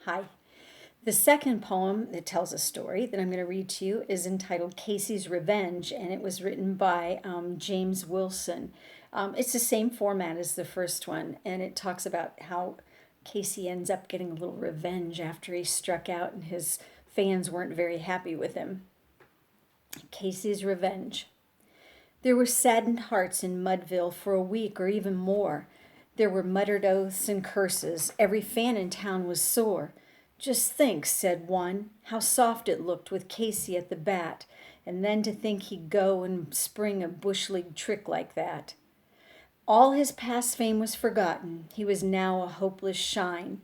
Hi. The second poem that tells a story that I'm going to read to you is entitled Casey's Revenge, and it was written by James Wilson. It's the same format as the first one, and it talks about how Casey ends up getting a little revenge after he struck out and his fans weren't very happy with him. Casey's Revenge. There were saddened hearts in Mudville for a week or even more. There were muttered oaths and curses. Every fan in town was sore. Just think, said one, how soft it looked with Casey at the bat, and then to think he'd go and spring a bush league trick like that. All his past fame was forgotten. He was now a hopeless shine.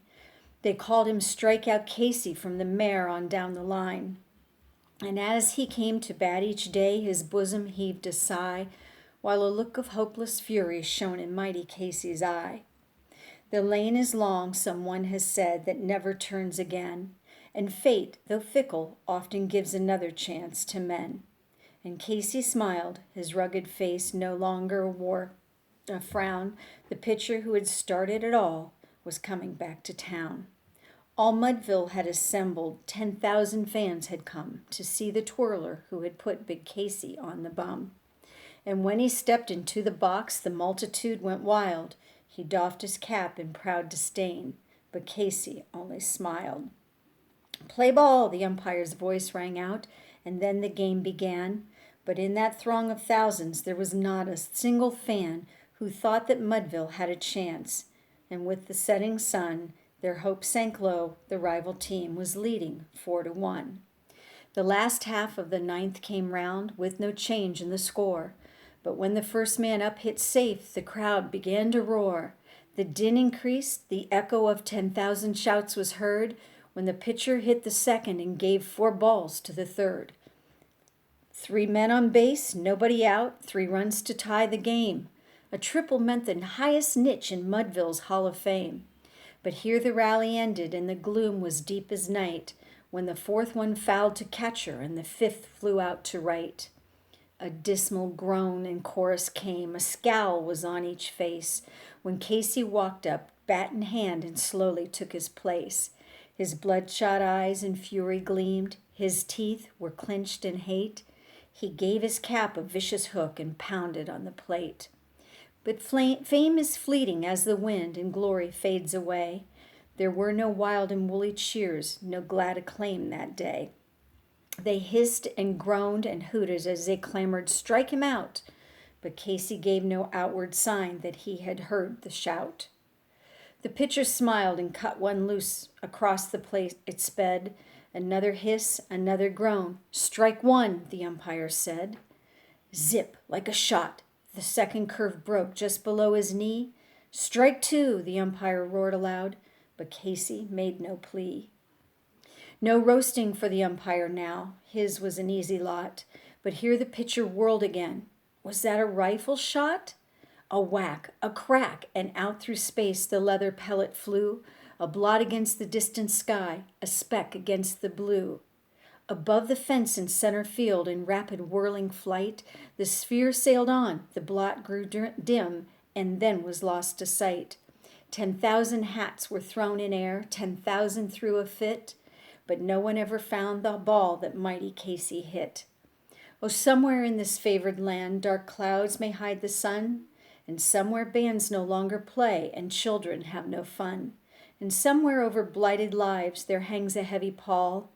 They called him Strikeout Casey from the mare on down the line. And as he came to bat each day, his bosom heaved a sigh, while a look of hopeless fury shone in mighty Casey's eye. The lane is long, someone has said, that never turns again, and fate, though fickle, often gives another chance to men. And Casey smiled, his rugged face no longer wore a frown. The pitcher who had started it all was coming back to town. All Mudville had assembled, 10,000 fans had come to see the twirler who had put big Casey on the bum. And when he stepped into the box, the multitude went wild. He doffed his cap in proud disdain, but Casey only smiled. Play ball, the umpire's voice rang out, and then the game began. But in that throng of thousands there was not a single fan who thought that Mudville had a chance. And with the setting sun, their hope sank low. The rival team was leading 4-1. The last half of the ninth came round with no change in the score. But when the first man up hit safe, the crowd began to roar. The din increased, the echo of 10,000 shouts was heard when the pitcher hit the second and gave 4 balls to the third. 3 men on base, nobody out, 3 runs to tie the game. A triple meant the highest niche in Mudville's Hall of Fame. But here the rally ended and the gloom was deep as night when the 4th one fouled to catcher and the 5th flew out to right. A dismal groan and chorus came. A scowl was on each face when Casey walked up, bat in hand, and slowly took his place. His bloodshot eyes in fury gleamed. His teeth were clenched in hate. He gave his cap a vicious hook and pounded on the plate. But fame is fleeting as the wind, and glory fades away. There were no wild and woolly cheers, no glad acclaim that day. They hissed and groaned and hooted as they clamored, "Strike him out!" But Casey gave no outward sign that he had heard the shout. The pitcher smiled and cut one loose. Across the plate it sped. Another hiss, another groan. "Strike 1," the umpire said. Zip, like a shot. The second curve broke just below his knee. "Strike 2," the umpire roared aloud, but Casey made no plea. No roasting for the umpire now. His was an easy lot. But here the pitcher whirled again. Was that a rifle shot? A whack, a crack, and out through space the leather pellet flew, a blot against the distant sky, a speck against the blue. Above the fence in center field, in rapid whirling flight, the sphere sailed on, the blot grew dim, and then was lost to sight. 10,000 hats were thrown in air, 10,000 threw a fit, but no one ever found the ball that mighty Casey hit. Oh, somewhere in this favored land dark clouds may hide the sun, and somewhere bands no longer play and children have no fun, and somewhere over blighted lives there hangs a heavy pall,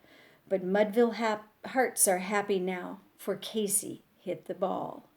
but Mudville hearts are happy now, for Casey hit the ball.